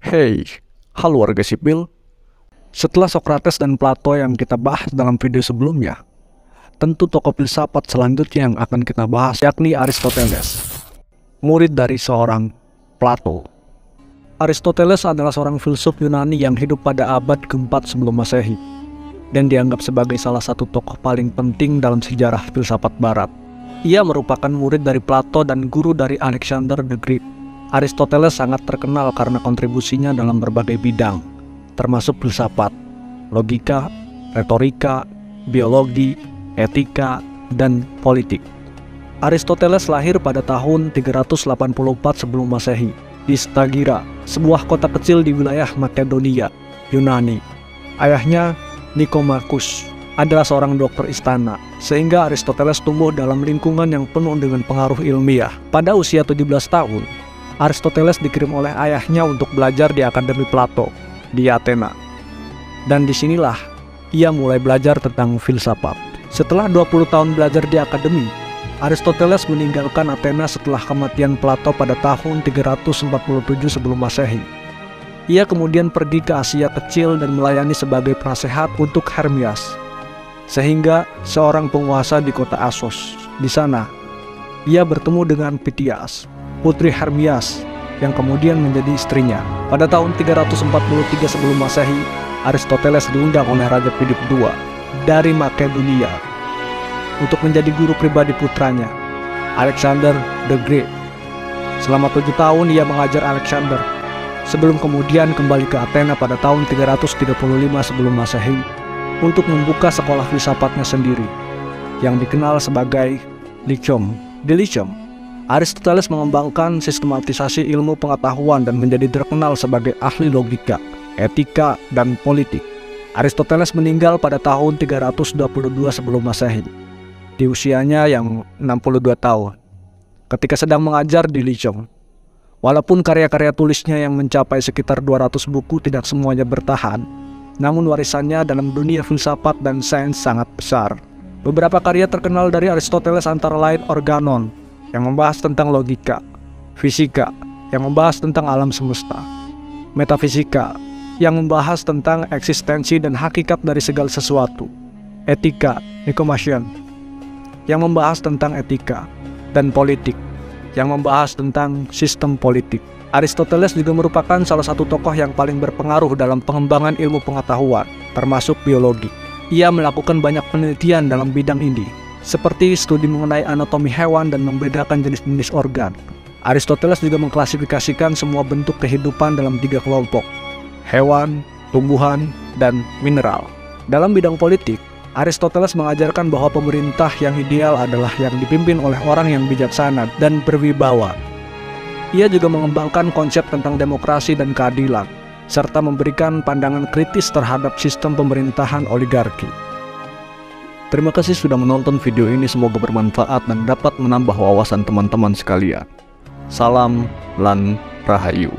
Hey, halo warga sipil. Setelah Socrates dan Plato yang kita bahas dalam video sebelumnya, tentu tokoh filsafat selanjutnya yang akan kita bahas yakni Aristoteles, murid dari seorang Plato. Aristoteles adalah seorang filsuf Yunani yang hidup pada abad ke-4 sebelum Masehi dan dianggap sebagai salah satu tokoh paling penting dalam sejarah filsafat barat. Ia merupakan murid dari Plato dan guru dari Alexander the Great. Aristoteles sangat terkenal karena kontribusinya dalam berbagai bidang, termasuk filsafat, logika, retorika, biologi, etika, dan politik. Aristoteles lahir pada tahun 384 sebelum Masehi di Stagira, sebuah kota kecil di wilayah Makedonia, Yunani. Ayahnya, Nikomachus, adalah seorang dokter istana, sehingga Aristoteles tumbuh dalam lingkungan yang penuh dengan pengaruh ilmiah. Pada usia 17 tahun, Aristoteles dikirim oleh ayahnya untuk belajar di Akademi Plato di Athena. Dan disinilah ia mulai belajar tentang filsafat. Setelah 20 tahun belajar di akademi, Aristoteles meninggalkan Athena setelah kematian Plato pada tahun 347 sebelum Masehi. Ia kemudian pergi ke Asia Kecil dan melayani sebagai penasehat untuk Hermias, sehingga seorang penguasa di kota Assos. Di sana, ia bertemu dengan Pythias, putri Hermias, yang kemudian menjadi istrinya. Pada tahun 343 sebelum Masehi, Aristoteles diundang oleh Raja Philip II dari Makedonia untuk menjadi guru pribadi putranya, Alexander the Great. Selama 7 tahun ia mengajar Alexander, sebelum kemudian kembali ke Athena pada tahun 335 sebelum Masehi untuk membuka sekolah filsafatnya sendiri, yang dikenal sebagai Lyceum. Di Lyceum, Aristoteles mengembangkan sistematisasi ilmu pengetahuan dan menjadi terkenal sebagai ahli logika, etika, dan politik. Aristoteles meninggal pada tahun 322 sebelum Masehi, di usianya yang 62 tahun, ketika sedang mengajar di Lyceum. Walaupun karya-karya tulisnya yang mencapai sekitar 200 buku tidak semuanya bertahan, namun warisannya dalam dunia filsafat dan sains sangat besar. Beberapa karya terkenal dari Aristoteles antara lain Organon, yang membahas tentang logika, fisika, yang membahas tentang alam semesta, metafisika, yang membahas tentang eksistensi dan hakikat dari segala sesuatu, etika, Nicomachean, yang membahas tentang etika, dan politik, yang membahas tentang sistem politik. Aristoteles juga merupakan salah satu tokoh yang paling berpengaruh dalam pengembangan ilmu pengetahuan, termasuk biologi. Ia melakukan banyak penelitian dalam bidang ini, seperti studi mengenai anatomi hewan dan membedakan jenis-jenis organ. Aristoteles juga mengklasifikasikan semua bentuk kehidupan dalam 3 kelompok: hewan, tumbuhan, dan mineral. Dalam bidang politik, Aristoteles mengajarkan bahwa pemerintah yang ideal adalah yang dipimpin oleh orang yang bijaksana dan berwibawa. Ia juga mengembangkan konsep tentang demokrasi dan keadilan, serta memberikan pandangan kritis terhadap sistem pemerintahan oligarki. Terima kasih sudah menonton video ini, semoga bermanfaat dan dapat menambah wawasan teman-teman sekalian. Salam lan Rahayu.